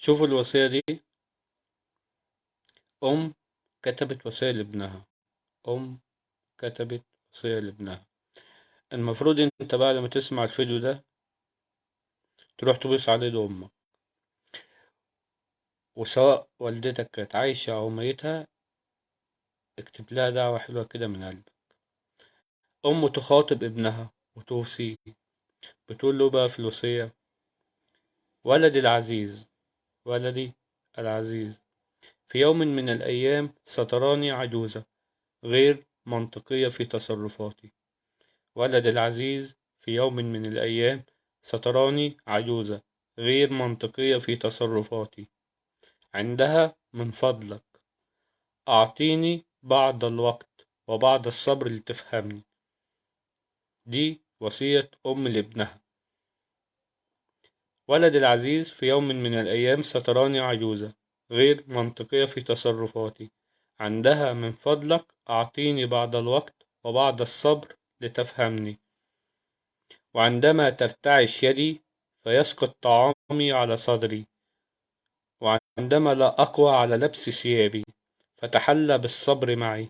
شوفوا الوصية دي. أم كتبت وصية لابنها. أم كتبت وصية لابنها. المفروض أنت بعد ما تسمع الفيديو ده تروح تبص على يد أمك، وسواء والدتك كانت عايشة أو ميتة اكتب لها دعوة حلوة كده من قلبك. أم تخاطب ابنها وتوصيه، بتقول له بقى في الوصية: ولدي العزيز، ولدي العزيز، في يوم من الأيام ستراني عجوزة غير منطقية في تصرفاتي. ولدي العزيز، في يوم من الأيام ستراني عجوزة غير منطقية في تصرفاتي. عندها من فضلك أعطيني بعض الوقت وبعض الصبر لتفهمني. دي وصية أم لابنها. ولدي العزيز، في يوم من الأيام ستراني عجوزة غير منطقية في تصرفاتي. عندها من فضلك أعطيني بعض الوقت وبعض الصبر لتفهمني. وعندما ترتعش يدي فيسقط طعامي على صدري. وعندما لا أقوى على لبس ثيابي فتحلى بالصبر معي.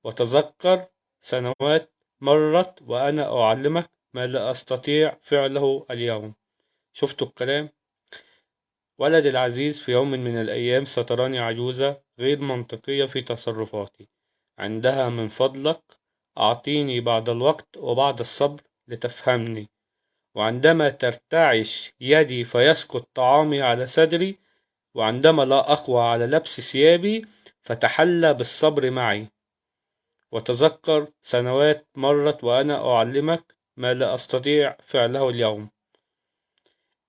وتذكر سنوات مرت وأنا أعلمك ما لا أستطيع فعله اليوم. شفتوا الكلام؟ ولدي العزيز، في يوم من الأيام ستراني عجوزة غير منطقية في تصرفاتي. عندها من فضلك أعطيني بعض الوقت وبعض الصبر لتفهمني. وعندما ترتعش يدي فيسقط طعامي على صدري. وعندما لا أقوى على لبس ثيابي فتحلى بالصبر معي. وتذكر سنوات مرت وأنا أعلمك ما لا أستطيع فعله اليوم.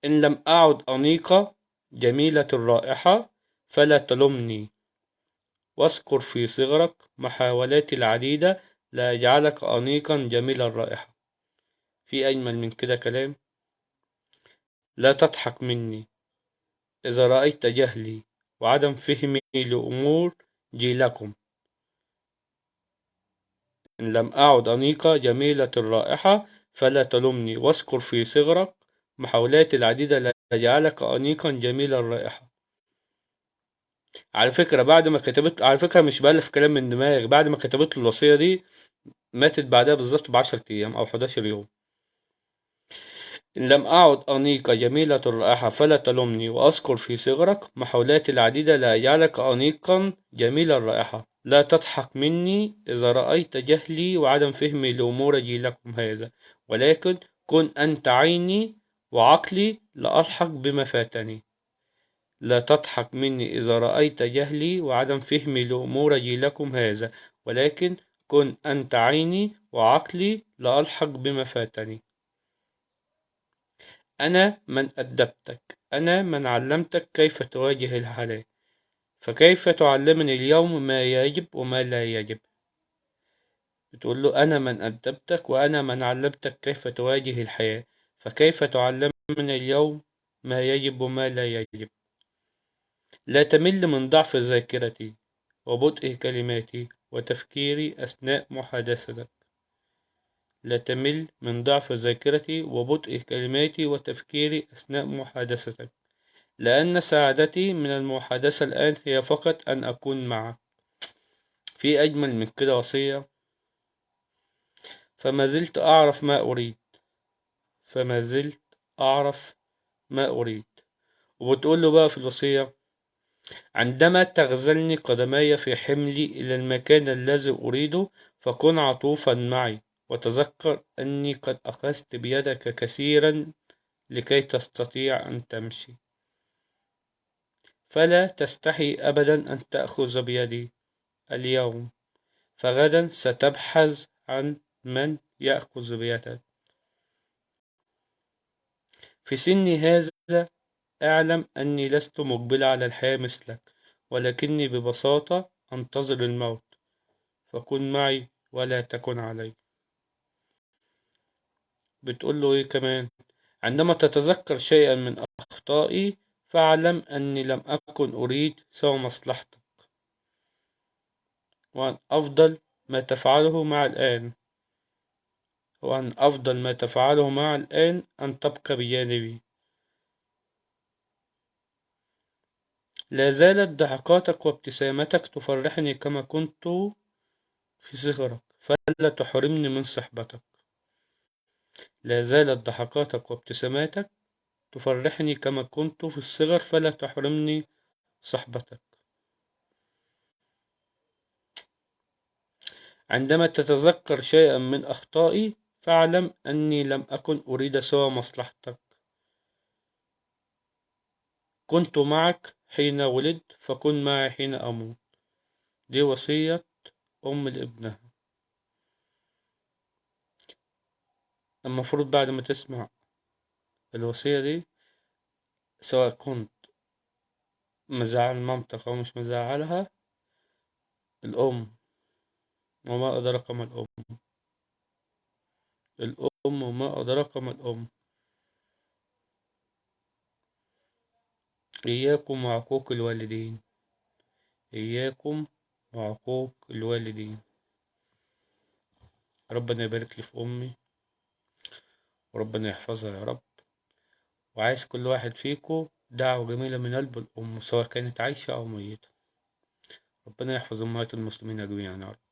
إن لم أعد أنيقة جميلة الرائحة فلا تلمني، واذكر في صغرك محاولاتي العديدة لأجعلك أنيقا جميل الرائحة. في أجمل من كده كلام؟ لا تضحك مني إذا رأيت جهلي وعدم فهمي لأمور جيلكم. إن لم أعد أنيقة جميلة الرائحة فلا تلمني، واذكر في صغرك محاولاتي العديدة لأجعلك أنيقا جميل الرائحة. على فكرة بعد ما كتبت، على فكرة مش بألف كلام من دماغي، بعد ما كتبت له الوصية دي ماتت بعدها بالظبط ب10 أيام أو 11 يوم. إن لم أعد أنيقة جميلة الرائحة فلا تلمني، وأذكر في صغرك محاولاتي العديدة لأجعلك أنيقا جميل الرائحة. لا تضحك مني إذا رأيت جهلي وعدم فهمي لأمور جيلكم هذا، ولكن كن أنت عيني وعقلي لألحق بما فاتني. لا تضحك مني إذا رأيت جهلي وعدم فهمي لأمور جيلكم هذا، ولكن كن أنت عيني وعقلي لألحق بما فاتني. أنا من أدبتك، أنا من علمتك كيف تواجه الحياة، فكيف تعلمني اليوم ما يجب وما لا يجب؟ بتقول له أنا من أدبتك وأنا من علمتك كيف تواجه الحياة، فكيف تعلمني اليوم ما يجب وما لا يجب؟ لا تمل من ضعف ذاكرتي وبطء كلماتي وتفكيري أثناء محادثتك. لا تمل من ضعف ذاكرتي وبطء كلماتي وتفكيري أثناء محادثتك، لأن سعادتي من المحادثة الآن هي فقط أن أكون معك. في أجمل من كده وصية؟ فما زلت أعرف ما أريد، فما زلت أعرف ما أريد. وبتقول له بقى في الوصية: عندما تغزلني قدماي في حملي إلى المكان الذي أريده فكن عطوفا معي، وتذكر أني قد أخذت بيدك كثيرا لكي تستطيع أن تمشي. فلا تستحي أبدا أن تأخذ بيدي اليوم، فغدا ستبحث عن من يأخذ بيدك. في سني هذا أعلم أني لست مقبلة على الحياة مثلك، ولكني ببساطة أنتظر الموت، فكن معي ولا تكن علي. بتقول له إيه كمان؟ عندما تتذكر شيئا من أخطائي فاعلم أني لم أكن أريد سوى مصلحتك، وأن أفضل ما تفعله مع الآن أن تبقى بجانبي. لا زالت ضحكاتك وابتسامتك تفرحني كما كنت في صغرك، فلا تحرمني من صحبتك. لا زالت ضحكاتك وابتساماتك تفرحني كما كنت في الصغر، فلا تحرمني صحبتك. عندما تتذكر شيئا من أخطائي فاعلم أني لم أكن أريد سوى مصلحتك. كنت معك حين ولدت فكن معي حين أموت. دي وصية أم لابنها. المفروض بعد ما تسمع الوصية دي، سواء كنت مزعل مامتك أو مش مزعلها، الأم وما أدراك ما الأم، الأم وما أدراك ما الأم. إياكم وعقوق الوالدين، إياكم وعقوق الوالدين. ربنا يبارك لي في أمي وربنا يحفظها يا رب. وعايز كل واحد فيكم دعوة جميلة من قلب الأم، سواء كانت عايشة أو ميتة. ربنا يحفظ أمهات المسلمين أجمعين يا رب.